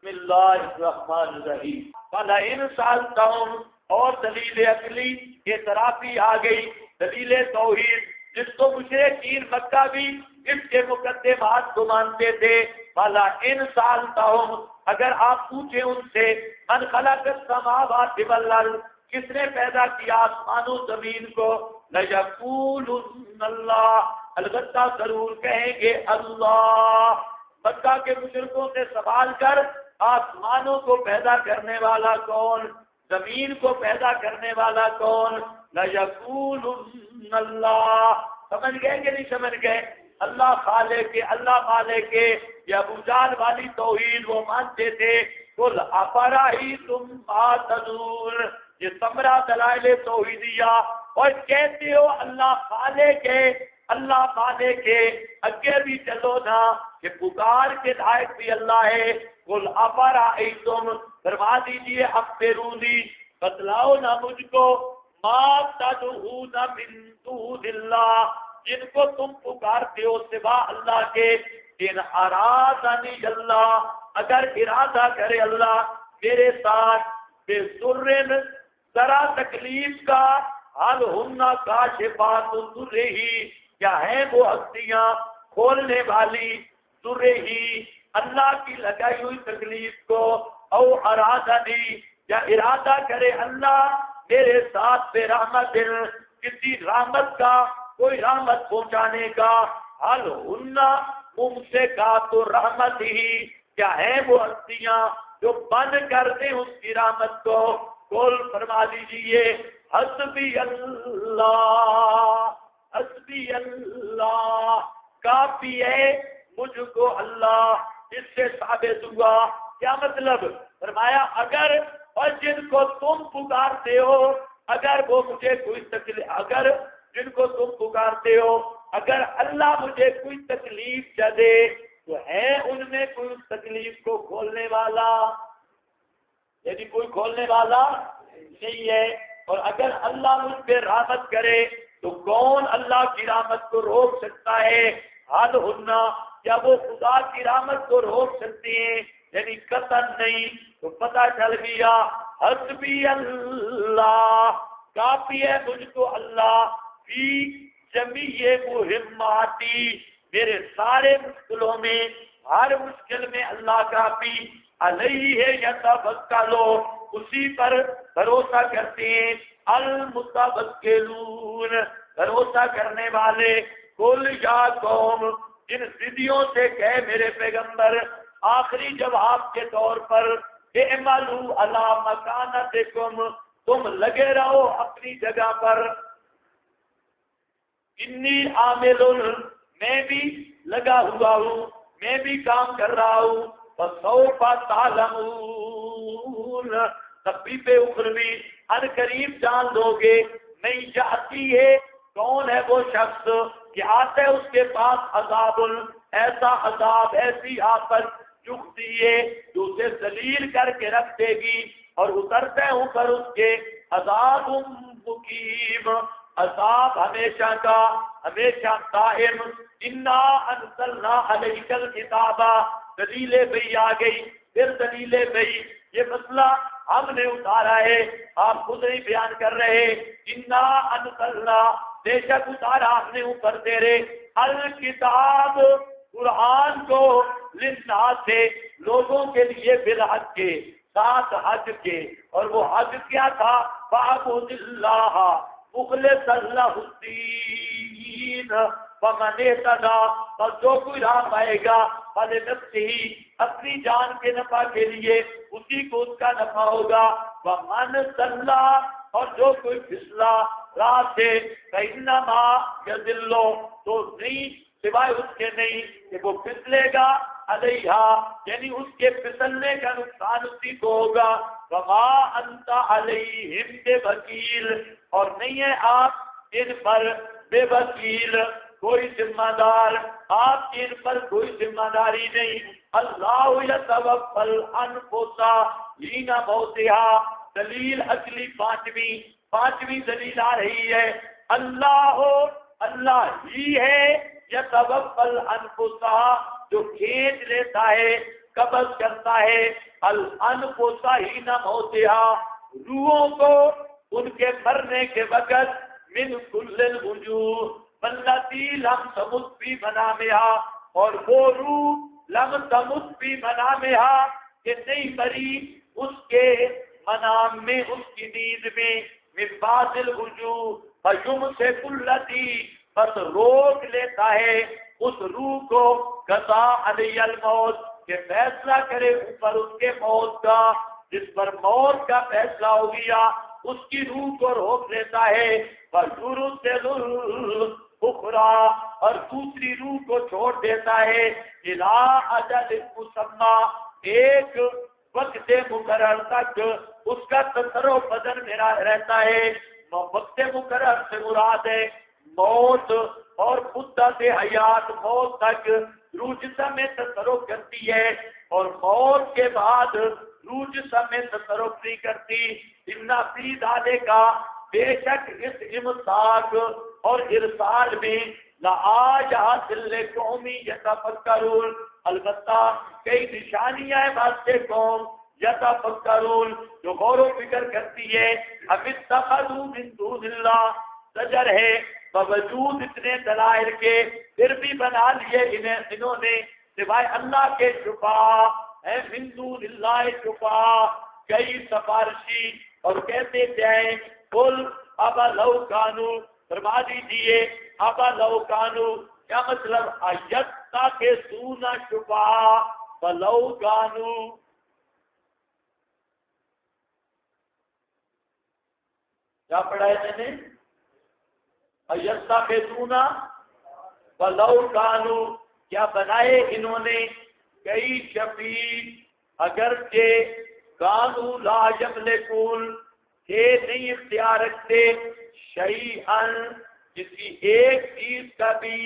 بسم اللہ الرحمن الرحیم فَلَئِنْ سَأَلْتَهُمْ اور دلیل عقلی اعترافی آ گئی، دلیل توحید جس کو مشرکین مکہ بھی اس کے مقدمات کو مانتے تھے۔ فَلَئِنْ سَأَلْتَهُمْ اگر آپ پوچھیں ان سے من خلق السماوات والارض کس نے پیدا کیا آسمان و زمین کو، لَيَقُولُنَّ اللَّهُ البتہ ضرور کہیں گے اللہ۔ مکہ کے مشرکوں سے سوال کر آسمانوں کو پیدا کرنے والا کون، زمین کو پیدا کرنے والا کون، لَيَقُولُنَّ اللَّهُ۔ سمجھ گئے کہ نہیں سمجھ گئے؟ اللہ خالق کے، اللہ مالک کے، یہ ابو جہل والی توحید وہ مانتے تھے۔ قُلْ أَفَرَأَيْتُمْ مَا تَدْعُونَ، یہ ثمرہ دلائل توحیدیہ، اور کہتے ہو اللہ خالق ہے، اللہ مالک ہے، اگے بھی چلو نا کہ پکار کے لائق بھی اللہ ہے۔ قُلْ أَفَرَأَيْتُمْ فرما دیجیے اخبرونی بتلاؤ نا مجھ کو، ما تدعون من دون اللہ جن کو تم پکارتے ہو سوا اللہ کے، ان ارادنی اللہ اگر ارادہ کرے اللہ میرے ساتھ بے ضرن ذرا تکلیف کا، حل ہننا کاشفات ضر ہی کیا ہے وہ ہستیاں کھولنے والی ضر ہی اللہ کی لگائی ہوئی تکلیف کو، او ارادنی یا ارادہ کرے اللہ میرے ساتھ بے رحمت کسی رحمت کا، کوئی رحمت پہنچانے کا، حل ہننا ممسکات رحمت ہی کیا ہے وہ ہستیاں جو بند کر دیں اس کی رحمت کو۔ قول فرما دیجئے حسبی اللہ، حسبی اللہ کافی ہے مجھ کو اللہ۔ اس سے ثابت ہوا کیا مطلب؟ فرمایا اگر اور جن کو تم پکارتے ہو اگر وہ مجھے کوئی تکلیف، اگر جن کو تم پکارتے ہو اگر اللہ مجھے کوئی تکلیف نہ دے تو ہے ان میں کوئی اس تکلیف کو کھولنے والا، یعنی کوئی کھولنے والا نہیں ہے۔ اور اگر اللہ مجھ پہ رحمت کرے تو کون اللہ کی رحمت کو روک سکتا ہے؟ حل ہننا کیا وہ خدا کی رحمت کو روک سکتے ہیں؟ یعنی قطعاً نہیں۔ تو پتہ چل گیا حسبی اللہ کافی ہے مجھ کو اللہ، فی جمیع مہماتی میرے سارے مشکلوں میں، ہر مشکل میں اللہ کافی، علیہ ہے یتوکلو اسی پر بھروسہ کرتے ہیں، المتوکلون بھروسہ کرنے والے۔ قل یا قوم جن ضدیوں سے کہے میرے پیغمبر آخری جواب کے طور پر، اعملوا علی مکانتکم تم لگے رہو اپنی جگہ پر، انی عامل میں بھی لگا ہوا ہوں، میں بھی کام کر رہا ہوں، فسوف تعلمون تخفیف اخروی ان قریب جان لو گے، نہیں جاتی ہے کون ہے وہ شخص کہ آتا ہے اس کے پاس عذاب ایسا عذاب ایسی آفت چکتی ہے جو اسے ذلیل کر کے رکھ دے گی، اور اترتے ہوں پر اس کے عذاب مقیم عذاب ہمیشہ کا، ہمیشہ دائم۔ انا انزلنا علیک الکتاب دلیل بھئی آ گئی، پھر دلیل بھئی یہ مسئلہ ہم نے اتارا ہے، آپ خود نہیں بیان کر رہے۔ انا انزلنا بے شک اتارا ہم نے اوپر تیرے، الکتاب قرآن کو، للناس سے لوگوں کے لیے، بالحق کے ساتھ حج کے، اور وہ حج کیا تھا؟ فاعبد اللہ مخلصا لہ الدین فمن اہتدی، اور جو کوئی راہ پائے گا فلنفسہ اپنی جان کے نفع کے لیے اسی کو اس کا نفع ہوگا، ومن ضل اور جو کوئی پھسلا راہ سے فإنما یضل تو نہیں سوائے اس کے نہیں کہ وہ پھسلے گا، علیہا یعنی اس کے پھسلنے کا نقصان اسی کو ہوگا، وما انت علیہم بوکیل اور نہیں ہے آپ ان پر بے وکیل کوئی ذمہ دار، آپ کی ان پر کوئی ذمہ داری نہیں۔ اللہ یتوفی الانفس حین موتها دلیل عقلی پانچویں دلیل آ رہی ہے، اللہ ہی ہے یتوفی الانفس جو کھینچ لیتا ہے قبض کرتا ہے الانفس حین موتہا، روحوں کو ان کے مرنے کے وقت، من کل الوجوہ والتی لم تمت فی منامہا، اور وہ روح لم تمت فی منامہا کہ نہیں مری اس کے منام میں، اس کی نیند میں، من بعض الوجوہ فیمسک التی، بس روک لیتا ہے اس روح کو، قضا علی الموت، کہ فیصلہ کرے اوپر اس کے موت کا، جس پر موت کا فیصلہ ہو گیا اس کی روح کو روک لیتا ہے، وَيُرْسِلُ الْأُخْرَىٰ، اور دوسری روح کو چھوڑ دیتا ہے، إِلَىٰ أَجَلٍ مُّسَمًّى، ایک وقت مقرر تک اس کا تصرف بدن میں رہتا ہے۔ وقت مقرر سے مراد ہے موت، اور مدت حیات، موت تک روح جسم میں تصرف کرتی ہے، اور موت کے بعد روح جسم میں تصرف نہیں کرتی۔ ان فی ذالک، بے شک اس امساک اور ارسال میں، لآیات لقوم یتفکرون، البتہ کئی نشانیاں ہیں واسطے قوم یتفکرون جو غور و فکر کرتی ہے۔ اب اتخذوا من دون اللہ، زجر ہے باوجود اتنے دلائل کے پھر بھی بنا لیے انہوں نے سوائے اللہ کے شفاء ہے، من دون اللہ شفاء، کئی سفارشی، اور کہتے جائیں قل اب لو کانو، فرما دیجیے اب لو کانو، کیا مطلب ایتا کے سونا شفاء فلو کانو، کیا پڑھا ہے میں نے؟ ایتا کے سونا فلو کانو، کیا بنائے انہوں نے کئی شفیع، اگرچہ کانو لا یملکون، کہ نہیں اختیار رکھتے، شیئن، کسی ایک چیز کا بھی،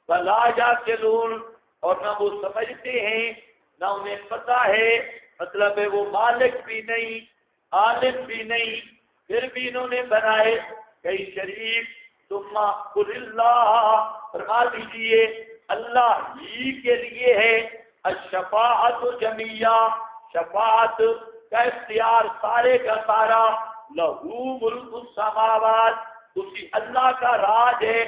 ولا یعقلون، اور نہ وہ سمجھتے ہیں نہ انہیں پتہ ہے، مطلب ہے وہ مالک بھی نہیں عالم بھی نہیں، پھر بھی انہوں نے بنائے کئی شریک۔ ثم قل اللہ، فرما دیجیے اللہ ہی کے لیے ہے الشفاعت جمیعہ، شفاعت کا اختیار سارے کا سارا، لہو ملک السماوات، اسی اللہ کا راج ہے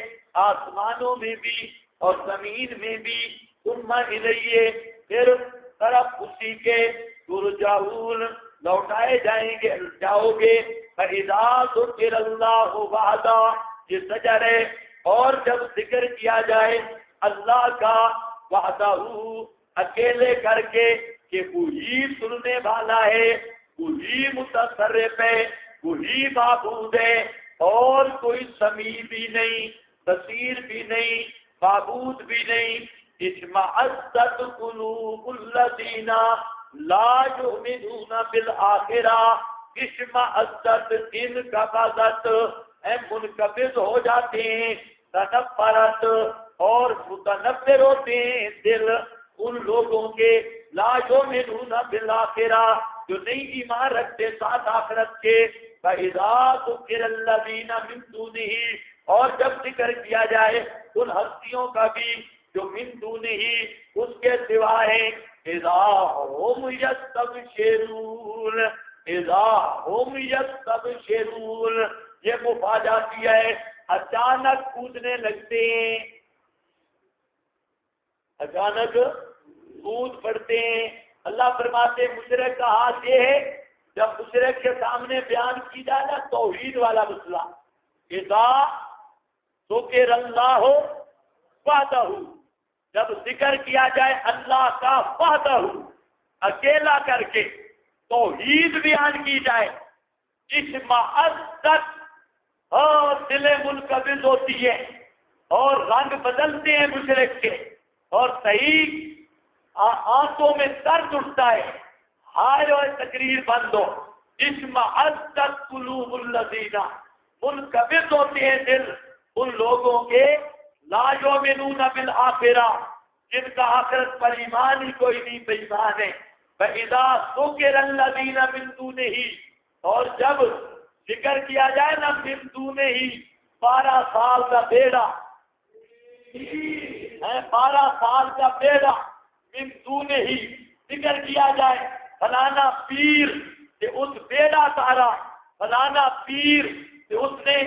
آسمانوں میں بھی اور زمین میں بھی، ثم الیہ، پھر طرف اسی کے ترجعون، لوٹائے جائیں گے، جاؤ گے، فَإِذَا ذُكِرَ اللَّهُ وَحْدَهُ، یہ زجر ہے، اور جب ذکر کیا جائے اللہ کا وحدہ، اکیلے کر کے، کہ وہی سننے والا ہے، وہی متصرف ہے، وہی معبود ہے، اور کوئی سمیع بھی نہیں، بصیر بھی نہیں، معبود بھی نہیں۔ اشمئزت قلوب الذین لا یؤمنون بالآخرہ، اشمئزت، ان کا قبضت، منقبض ہو جاتے ہیں، تنفرت، اور متنفر ہوتے ہیں دل ان لوگوں کے، لا یؤمنون بالآخرہ، جو نہیں ایمان رکھتے ساتھ آخرت کے، فَإِذَا ذُكِرَ الَّذِينَ مِن دُونِهِ، اور جب ذکر کیا جائے ان ہستیوں کا بھی جو من دونہی، اس کے سوا ہیں، اذا ہم یستبشرون، اذا ہم یستبشرون، یہ مفاجاتی ہے، اچانک کودنے لگتے ہیں، اچانک کود پڑتے ہیں۔ اللہ فرماتے مشرک کا حال یہ ہے، جب مشرک کے سامنے بیان کی جائے نا توحید والا مسئلہ، اذا ذکر اللہ وحدہ، جب ذکر کیا جائے اللہ کا وحدہ، اکیلا کر کے توحید بیان کی جائے، اشمئزت، اور دل منقبض ہوتی ہے، اور رنگ بدلتے ہیں مشرک کے، اور صحیح آنکھوں میں درد اٹھتا ہے، ہائے اور تقریر بند ہو، اشمئزت قلوب الذین، منقبض ہوتے ہیں دل ان لوگوں کے، لا یؤمنون بالآخرہ، جن کا آخرت پر ایمان ہی کوئی نہیں، بے ایمان ہے۔ فَإِذَا ذُكِرَ الَّذِينَ مِن دُونِهِ، اور جب ذکر کیا جائے نا من دونہی، 12 سال کا بیڑا ہے، 12 سال کا بیڑا، من دونہی، ذکر کیا جائے فلانا پیر کہ اس بیڑا تارا، فلانا پیر کہ اس نے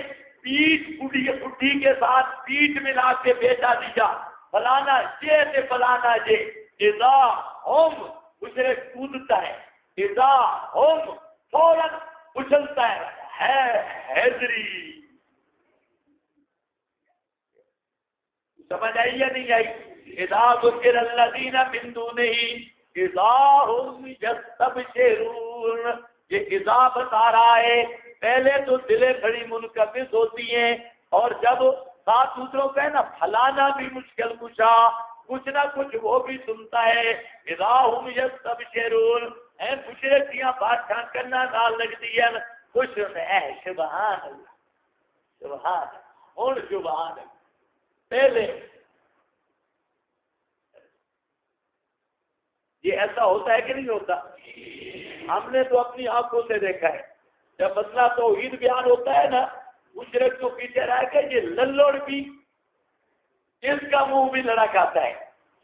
پیٹ بڈھی کے ساتھ پیٹ ملا کے بیچا دیا، فلانا یہ سے فلانا یہ اذا ہم مشرک کودتا ہے، اذا ہم فوراً اچھلتا ہے حیدری. سمجھ آئی یا نہیں آئی؟ اذا ذکر الذین من دونہ اذا ہم یستبشرون. یہ اذا بتا رہا ہے پہلے تو دلیں بڑی منقبض ہوتی ہیں، اور جب ساتھ دوسروں کا ہے نا پھلانا بھی مشکل کشا، کچھ نہ کچھ وہ بھی سنتا ہے. اذا ہم یستبشرون اے مشرکیاں بات ٹھان کرنا نال لگ دیا خوش ہے. سبحان اللہ سبحان اور سبحان اللہ. پہلے یہ ایسا ہوتا ہے کہ نہیں ہوتا؟ ہم نے تو اپنی آنکھوں سے دیکھا ہے جب مسئلہ توحید بیان ہوتا ہے نا، مشرک تو پیچھے رہ کے یہ للوڑ بھی اس کا منہ بھی لڑا کھاتا ہے.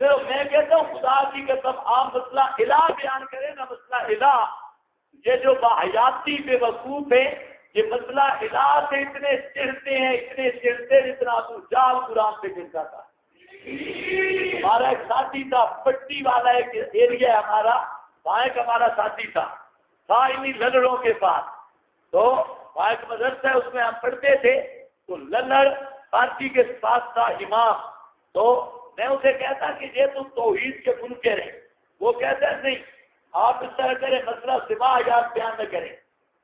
صرف میں کہتا ہوں خدا کی قسم آپ مسئلہ الہ بیان کریں نا، مسئلہ الہ یہ جو باحیاتی بے وقوف ہے یہ مسئلہ الہ سے اتنے چڑھتے ہیں، اتنے چڑھتے جتنا ابو جہل قرآن سے چڑھتا تھا. ہمارا ایک ساتھی تھا پٹی والا، ایک ایریا ہمارا وہاں ایک ہمارا ساتھی تھا انہیں للڑوں کے پاس. تو وہاں ایک مدرسہ ہے اس میں ہم پڑھتے تھے، تو للڑ پارٹی کے پاس تھا امام. تو میں اسے کہتا کہ یہ تو توحید کے منکر ہیں. وہ کہتا ہے نہیں آپ اس طرح کریں، مسئلہ سوا یاد بیان نہ کریں،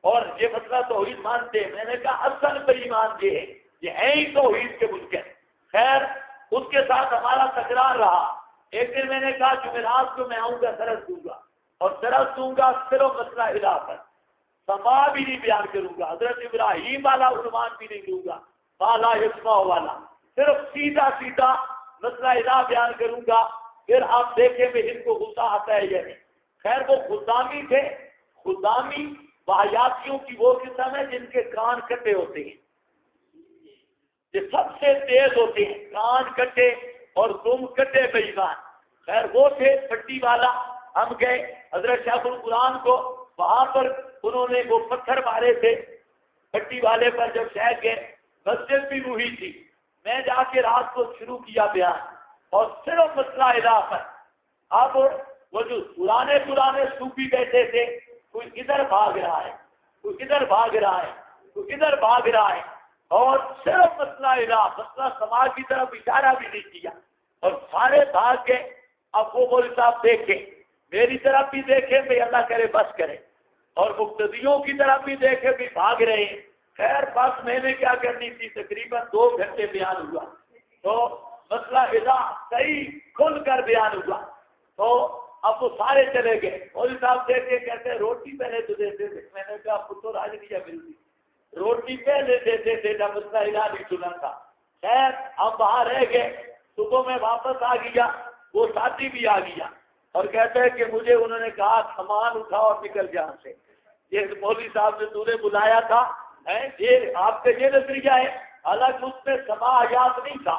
اور یہ مسئلہ توحید مانتے ہیں. میں نے کہا اصل بے ایمان یہ ہے ہی توحید کے منکر. خیر اس کے ساتھ ہمارا تکرار رہا. ایک دن میں نے کہا جمعرات کو میں آؤں گا درس دوں گا، اور درس دوں گا صرف مسئلہ الہ پر، سما بھی نہیں بیان کروں گا، حضرت ابراہیم والا عنوان بھی نہیں لوں گا، بالا یسمع والا، صرف سیدھا سیدھا مسئلہ الہ بیان کروں گا. پھر آپ دیکھیں کہ ان کو غصہ آتا ہے یا نہیں. خیر وہ خدامی تھے. خدامی واحیاتیوں کی وہ قسم ہے جن کے کان کٹے ہوتے ہیں، یہ سب سے تیز ہوتے ہیں، کان کٹے اور تم کٹے بے ایمان. خیر وہ تھے پٹی والا. ہم گئے حضرت شیخ القرآن کو، وہاں پر انہوں نے وہ پتھر مارے تھے پٹی والے پر. جب شہر گئے مسجد بھی وہی تھی. میں جا کے رات کو شروع کیا بیان، اور صرف مسئلہ الہ پر. اب وہ جو پرانے صوفی بیٹھے تھے، کوئی ادھر بھاگ رہا ہے، کوئی ادھر بھاگ رہا ہے، کوئی ادھر بھاگ رہا ہے، اور صرف مسئلہ الہ، مسئلہ سماج کی طرف اشارہ بھی نہیں کیا، اور سارے بھاگ کے. اب وہ مولوی صاحب دیکھیں، میری طرف بھی دیکھیں بھائی اللہ کرے بس کرے، اور مقتدیوں کی طرف بھی دیکھیں بھی بھاگ رہے ہیں. خیر بس میں نے کیا کرنی تھی، تقریباً 2 گھنٹے بیان ہوا. تو مسئلہ الہ صحیح کھل کر بیان ہوا. تو اب وہ سارے چلے گئے. مولوی صاحب دیکھے کہتے ہیں روٹی پہلے تو دیتے تھے. میں نے کہا پتر آج نہیں ملتی، روٹی پہلے دیتے تھے جب مسئلہ الہ نہیں سنا تھا. خیر اب وہاں رہ گئے. صبح میں واپس آ گیا، وہ ساتھی بھی آ گیا، اور کہتے ہیں کہ مجھے انہوں نے کہا سامان اٹھاؤ اور نکل جہاں سے. یہ مولوی صاحب نے تو نے بلایا تھا، یہ آپ کا یہ نظریہ ہے. حالانکہ اس میں سما حیات نہیں تھا.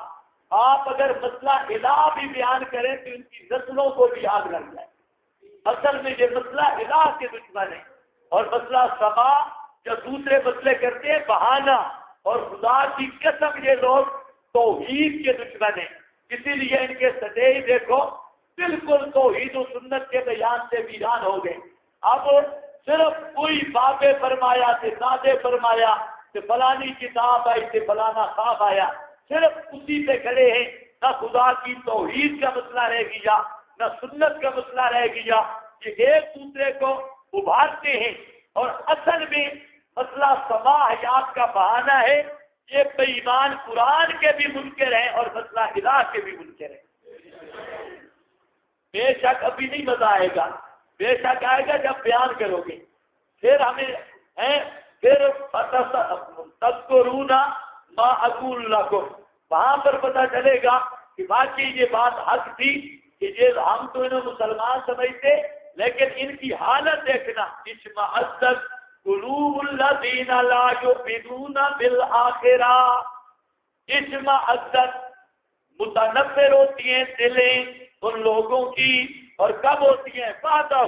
آپ اگر مسئلہ الہ بھی بیان کریں تو ان کی نسلوں کو بھی یاد رکھ جائے. اصل میں یہ مسئلہ الہ کے دشمن ہے، اور مسئلہ سما جو دوسرے مسئلے کرتے ہیں بہانہ. اور خدا کی قسم یہ لوگ توحید کے دشمن ہیں. اسی لیے ان کے سٹیج دیکھو بالکل توحید و سنت کے بیان سے ویران ہو گئے. اب صرف کوئی باب فرمایا سے دادے فرمایا کہ فلانی کتاب آئی سے فلانا خواب آیا، صرف اسی پہ کھڑے ہیں. نہ خدا کی توحید کا مسئلہ رہ گیا، نہ سنت کا مسئلہ رہ گیا. یہ ایک دوسرے کو ابھارتے ہیں، اور اصل میں مسئلہ سما حیات کا بہانہ ہے. یہ بے ایمان قرآن کے بھی منکر ہیں اور مسئلہ الہ کے بھی منکر ہیں. بے شک ابھی نہیں مزہ آئے گا، بے شک آئے گا جب بیان کرو گے. پھر ہمیں پھر تذکرون ما اقول لکم، وہاں پر پتہ چلے گا کہ واقعی یہ بات حق تھی کہ یہ ہم تو انہیں مسلمان سمجھتے، لیکن ان کی حالت دیکھنا. اشمئزت قلوب الذین لا یؤمنون بالآخرہ، اشمئزت متنفر ہوتی ہیں دلیں ان لوگوں کی اور کب ہوتی ہیں؟ وحدہ،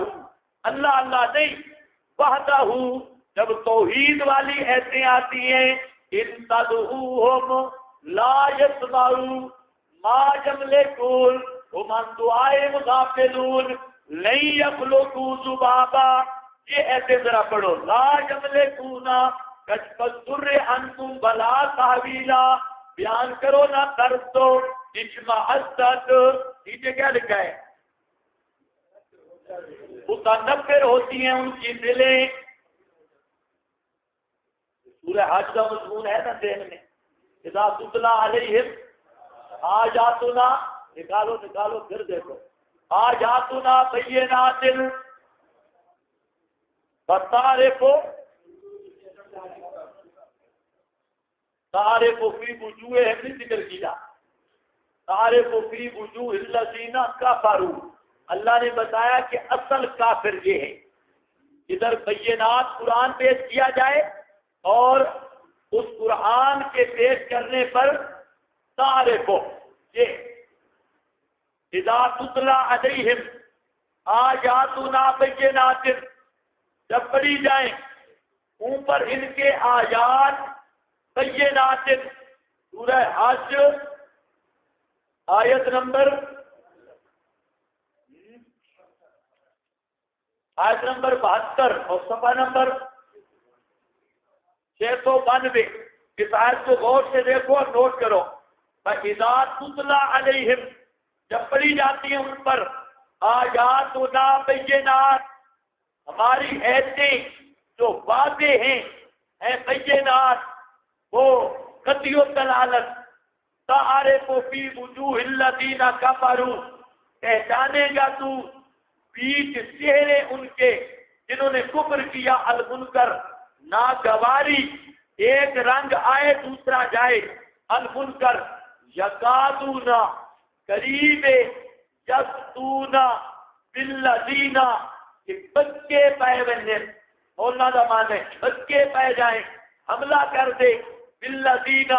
اللہ اللہ نہیں، وحدہ، جب توحید والی ایسے آتی ہیں، ان تدعوہم لا یسمعوا ما یملکون ومن دعائهم غافلون لن یخلقوا ذبابا. یہ ایسے ذرا پڑھو، لا یملکون کشف الضر عنکم بلا تحویلا، بیان کرو نہ درد دو اجماع الدد. نیچے کیا لکھا ہے؟ متنفر ہوتی ہیں ان کی دلیں. سورہ حج کا مضمون ہے نا ذہن میں، اذا تتلی علیہم آیاتنا، نکالو نکالو پھر دیکھو، آیاتنا بینات فتعرف فی وجوہہم بھی ذکر کیا، تعرف فی وجوہ الذین کفروا. اللہ نے بتایا کہ اصل کافر یہ ہے. ادھر بینات قرآن پیش کیا جائے اور اس قرآن کے پیش کرنے پر تعرف، یہ اذا تتلی علیہم آیاتنا بینات، جب پڑھی جائیں اوپر ان کے آیات بینات. سورہ حج آیت نمبر 72 اور صفحہ نمبر 692. اس آیت کو غور سے دیکھو اور نوٹ کرو. فَإِذَا تُتْلَى عَلَيْهِمْ، جب پڑھی جاتی ہیں ان پر آیاتنا بینات، ہماری ایتیں جو واضح ہیں بینات، وہ قطعی دلالت. تعرف فی وجوہ الذین کفروا، پہچانے گا تو بیچ چہرے ان کے جنہوں نے کفر کیا، المنکر ناگواری، ایک رنگ آئے دوسرا جائے. المنکر یکادون قریب یسطون بالذین، کہ بچے پائے بنے، مولانا زمانے بچے پائے جائیں، حملہ کر دے، بالذین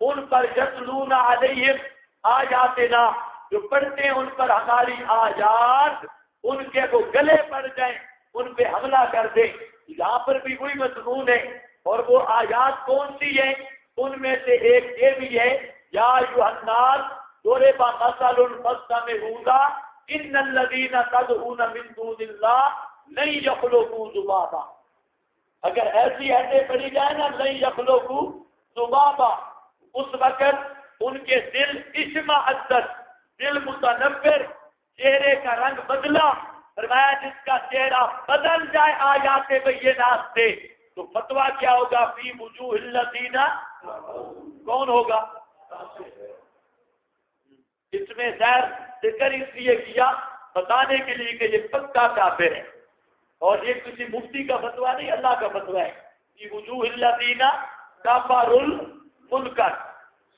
ان پر، یتلون علیہم آیاتنا جو پڑھتے ہیں ان پر ہماری آیات، ان کے وہ گلے پڑ جائیں، ان پہ حملہ کر دے. یہاں پر بھی وہی مضمون ہے. اور وہ آیات کون سی ہیں؟ ان میں سے ایک یہ بھی ہے، یا ایھا الناس ضرب مثل فاستمعوا له ان الذین تدعون من دون اللہ لن یخلقوا ذبابا. اگر ایسی ایسے پڑھی جائے نا، لن یخلقوا ذبابا، اس وقت ان کے دل اشمئزت، دل متنفر، چہرے کا رنگ بدلا. فرمایا جس کا چہرہ بدل جائے آیات بینات سے تو فتویٰ کیا ہوگا؟ فی وجوہ الذین، کون ہوگا؟ اس میں خیر ذکر اس لیے کیا بتانے کے لیے کہ یہ پکا کافر ہے، اور یہ کسی مفتی کا فتویٰ نہیں، اللہ کا فتویٰ ہے. فی وجوہ الذین کفروا المنکر.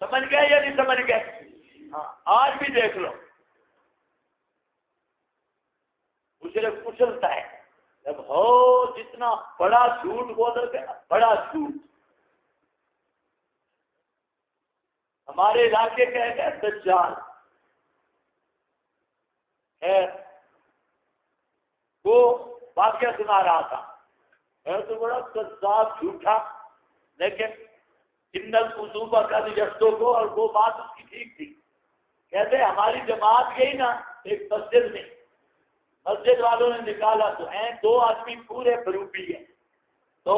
سمجھ گئے یا نہیں سمجھ گئے؟ ہاں آج بھی دیکھ لو، مشرک کچلتا ہے جب ہو جتنا بڑا جھوٹ بول کے، بڑا جھوٹ. ہمارے علاقے کا ہے دجال ہے، وہ واقعہ سنا رہا تھا، ہے تو بڑا کذاب جھوٹا، لیکن ان القذوبہ کا یسدو کو، اور وہ بات اس کی ٹھیک تھی. کہتے ہماری جماعت گئی نا ایک مسجد میں، مسجد والوں نے نکالا تو ہیں 2 آدمی پورے بروپی ہیں، تو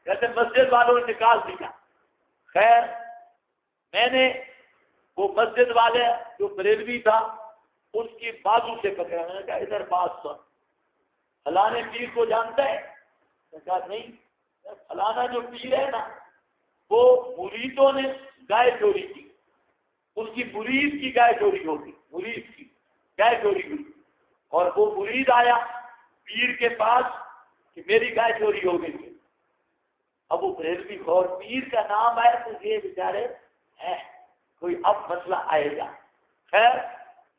کہتے مسجد والوں نے نکال دیا. خیر میں نے وہ مسجد والے جو بریلوی تھا اس کی بازو سے پکڑا، میں نے کہا ادھر بات سن، فلانے پیر کو جانتا ہے؟ میں نے کہا نہیں. فلانا جو پیر ہے نا وہ مریدوں نے گائے چوری کی، اس کی مرید کی گائے چوری ہوگی، مرید کی گائے چوری ہوئی، اور وہ مرید آیا پیر کے پاس کہ میری گائے چوری ہو گئی. اب وہ بریلوی اور پیر کا نام آیا تو یہ بیچارے کوئی اب مسئلہ آئے گا. خیر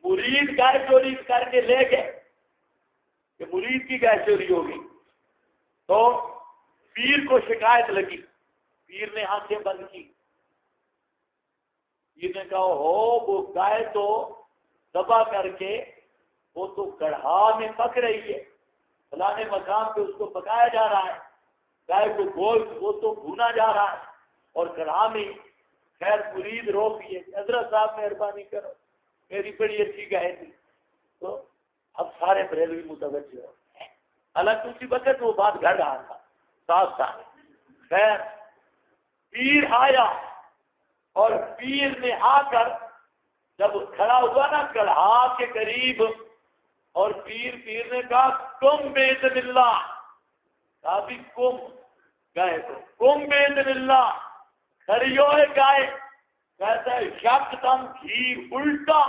مرید گائے چوری کر کے لے گئے کہ مرید کی گائے چوری ہو گئی، تو پیر کو شکایت لگی. پیر نے آنکھیں بند کی، پیر نے کہا ہو وہ گائے تو ذبح کر کے وہ تو کڑھا میں پک رہی ہے، فلانے مقام پہ اس کو پکایا جا رہا ہے، گائے کو گوشت وہ تو بھونا جا رہا ہے، اور کڑھا میں خیر مرید رو پیے، حضرت صاحب مہربانی کرو، میری بڑی اچھی گائے تھی، تو اب سارے بریلوی متوجہ ہو گئے، حالانکہ اسی وقت وہ بات گھڑ رہا تھا صاف صاف۔ خیر پیر آیا، اور پیر نے آ کر جب کھڑا ہوا نا کڑھا کے قریب، اور پیر نے کہا تم باذن اللہ، کہا بھی کم گائے کو، کم باذن اللہ، کھڑی ہوئے گائے، کہتا ہے شک تم گھی الٹا،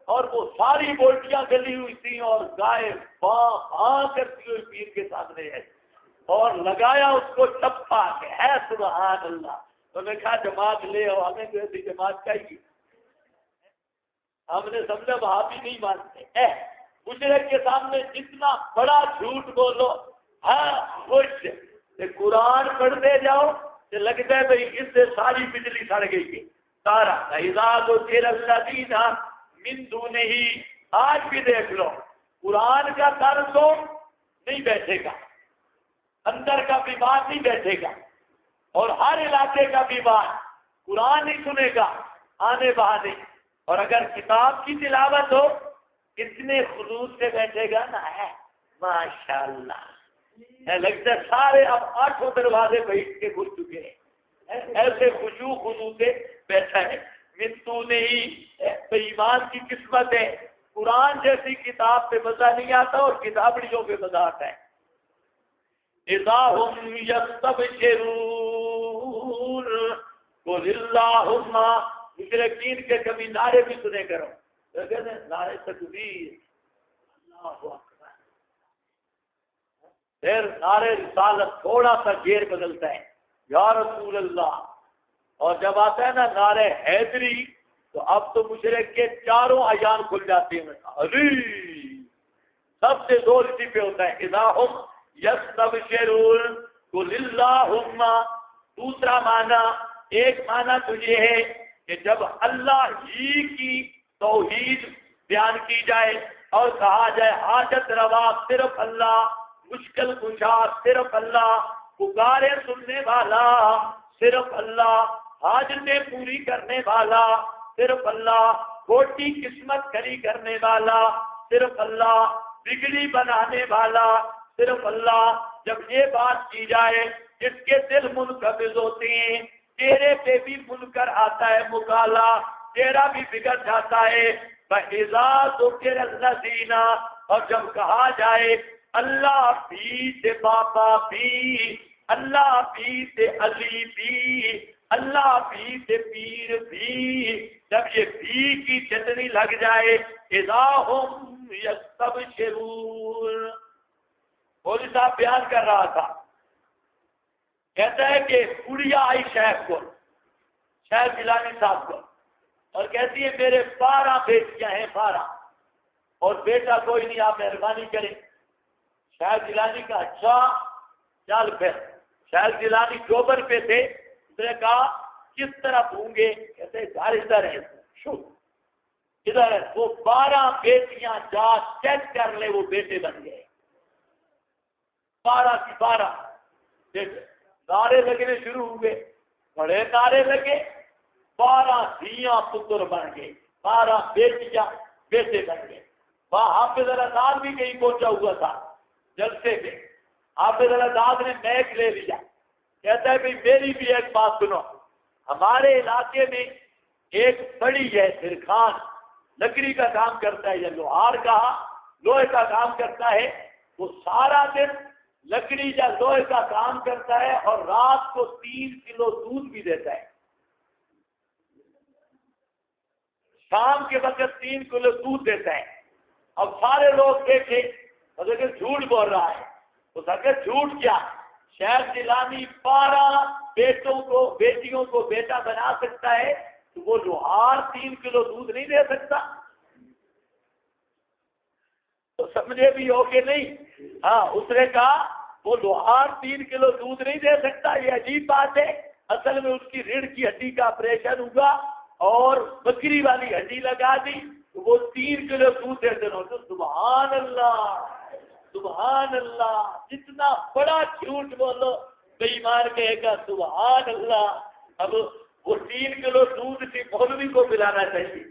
اور وہ ساری بولٹیاں گلی ہوئی تھیں، اور گائے باں کرتی ہوئی پیر کے سامنے ہے، اور لگایا اس کو چپا کہ ہے سبحان اللہ۔ تو نے کہا جماعت لے آؤ، ہمیں تو ایسی جماعت چاہیے، ہم نے سمجھا وہاں بھی نہیں مانتے، مشرک کے سامنے جتنا بڑا جھوٹ بولو، ہاں خوش قرآن پڑھتے جاؤ کہ لگتا ہے بھائی اس سے ساری بجلی سڑ گئی ہے سارا اعزاز و تیر اللہ دینا مندو نہیں۔ آج بھی دیکھ لو قرآن کا درس تو نہیں بیٹھے گا، اندر کا بیمار نہیں بیٹھے گا، اور ہر علاقے کا بیمار قرآن نہیں سنے گا آنے بہانے، اور اگر کتاب کی تلاوت ہو کتنے خلوص سے بیٹھے گا نا، ہے ماشاء اللہ، لگتا ہے سارے اب 8 دروازے بیٹھ کے گھس چکے ہیں، ایسے خشوع خضوع سے بیٹھا ہے۔ متو نہیں ایمان کی قسمت ہے، قرآن جیسی کتاب پہ مزہ نہیں آتا اور کتابڑیوں پہ مزہ آتا ہے۔ اذا هم يستبشرون قل اللهم، مشرکین کے کبھی نعرے بھی سنے کرو، کہتے ہیں نعرے تکبیر، اللہ اکبر، پھر نعرے رسالت تھوڑا سا گیر بدلتا ہے، یا رسول اللہ، اور جب آتا ہے نا نعرے حیدری تو اب تو مشرک کے چاروں اعیان کھل جاتے ہیں، علی سب سے زور اسی پہ ہوتا ہے، اذا هم یستبشرون قل اللہم۔ دوسرا معنی، ایک معنی تو یہ ہے کہ جب اللہ ہی کی توحید بیان کی جائے اور کہا جائے حاجت روا صرف اللہ، مشکل کشا صرف اللہ، پکارے سننے والا صرف اللہ، حاجتیں پوری کرنے والا صرف اللہ، کھوٹی قسمت کھڑی کرنے والا صرف اللہ، بگڑی بنانے والا صرف اللہ۔ جب یہ بات کی جائے جس کے دل منقبض ہوتے ہیں، چہرے پہ بھی منکر آتا ہے، مکالا چہرہ بھی بگڑ جاتا ہے، فَإِذَا ذُكِرَ الَّذِينَ، اور جب کہا جائے اللہ بھی سے بابا بھی، اللہ بھی سے علی بھی، اللہ بھی سے پیر بھی، جب یہ بھی کی چٹنی لگ جائے، اِذَا هُمْ يَسْتَبْشِرُونَ۔ مولوی صاحب بیان کر رہا تھا، کہتا ہے کہ گڑیا آئی شیخ کو، شیخ جیلانی صاحب کو، اور کہتی ہے میرے 12 بیٹیاں ہیں، 12 اور بیٹا کوئی نہیں، آپ مہربانی کریں۔ شیخ جیلانی کا اچھا چل پھر، شیخ جیلانی چوبر پہ تھے، اس نے کہا کس طرح ہوں گے، کہتے گھر ادھر ہے، شو ادھر ہے، وہ 12 بیٹیاں جا چیک کر لے، وہ بیٹے بن گئے، 12 کی 12 بیٹے۔ نعرے لگنے شروع ہوئے، بڑے نعرے لگے، 12 دھیاں پتر بن گئے، 12 بیٹیاں بیٹے بن گئے۔ وہاں حافظ الازاد بھی کہیں پہنچا ہوا تھا جلسے میں، حافظ الازاد نے میک لے لیا، کہتا ہے بھائی میری بھی ایک بات سنو، ہمارے علاقے میں ایک بڑی ہے سرخان، لکڑی کا کام کرتا ہے یا لوہار کا لوہے کا کام کرتا ہے، وہ سارا دن لکڑی یا لوہے کا کام کرتا ہے اور رات کو 3 کلو دودھ بھی دیتا ہے، شام کے وقت 3 کلو دودھ دیتا ہے۔ اب سارے لوگ دیکھے کہ جھوٹ بول رہا ہے، اس نے جھوٹ کیا، شیخ جیلانی 12 بیٹیوں کو بیٹا بنا سکتا ہے تو وہ لوہار 3 کلو دودھ نہیں دے سکتا؟ تو سمجھے بھی ہو کہ نہیں؟ ہاں، اس نے کہا وہ لوہار 3 کلو دودھ نہیں دے سکتا، یہ عجیب بات ہے، اصل میں اس کی ریڑھ کی ہڈی کا آپریشن ہوا اور بکری والی ہڈی لگا دی، وہ 3 کلو دودھ دیتے ہو تو سبحان اللہ سبحان اللہ، جتنا بڑا جھوٹ بولو بے ایمان کہے گا سبحان اللہ۔ اب وہ 3 کلو دودھ کی مولوی کو پلانا چاہیے،